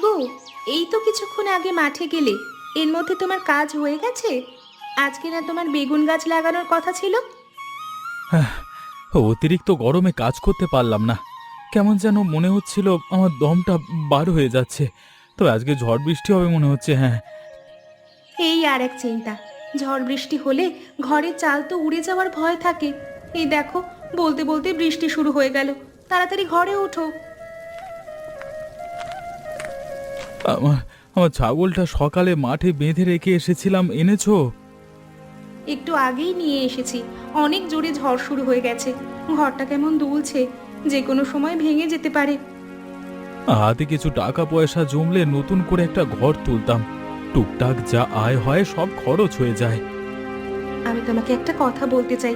গো, এই তো কিছুক্ষণ আগে মাঠে গেলে, এর মধ্যে তোমার কাজ হয়ে গেছে? আজকে না তোমার বেগুন গাছ লাগানোর কথা ছিল? হ্যাঁ, অতিরিক্ত গরমে কাজ করতে পারলাম না। কেমন যেন মনে হচ্ছিল আমার দমটা বার হয়ে যাচ্ছে। তবে আজকে ঝড় বৃষ্টি হবে মনে হচ্ছে। হ্যাঁ, এই আর এক চিন্তা, ঝড় বৃষ্টি হলে ঘরের চাল তো উড়ে যাওয়ার ভয় থাকে। এই দেখো, বলতে বলতে বৃষ্টি শুরু হয়ে গেল। তাড়াতাড়ি ঘরে ওঠো। আমার আমার ছাগলটা সকালে মাঠে বেঁধে রেখে এসেছিলাম, এনেছো? একটু আগেই নিয়ে এসেছি। অনেক জোরে ঝড় শুরু হয়ে গেছে। ঘরটা কেমন দুলছে, যে কোনো সময় ভেঙে যেতে পারে। হাতে কিছু টাকা পয়সা জমলে নতুন করে একটা ঘর তুলতাম। টুকটাক যা আয় হয় সব খরচ হয়ে যায়। আমি তোমাকে একটা কথা বলতে চাই।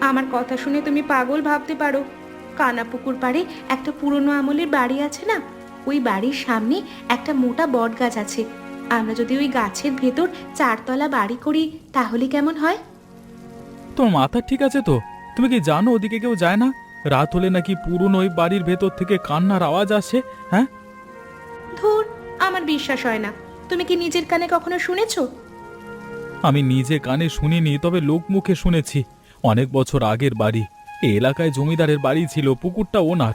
আমার কথা শুনে তুমি পাগল ভাবতে পারো। কানাপুকুর পাড়ে একটা পুরনো আমলের বাড়ি আছে না, ওই বাড়ির সামনে একটা মোটা বট গাছ আছে। আমরা যদি ওই গাছের ভেতর 4 তলা বাড়ি করি তাহলে কেমন হয়? তোমার মাথা ঠিক আছে তো? তুমি কি জানো ওদিকে কেউ যায় না? রাত হলে নাকি পুরনো ওই বাড়ির ভেতর থেকে কান্নার আওয়াজ আসে। হ্যাঁ, ধুর, আমার বিশ্বাস হয় না। তুমি কি নিজের কানে কখনো শুনেছো? আমি নিজে কানে শুনিনি, তবে লোক মুখে শুনেছি। অনেক বছর আগের বাড়ি। এই এলাকায় জমিদারের বাড়ি ছিল, পুকুরটা ওনার।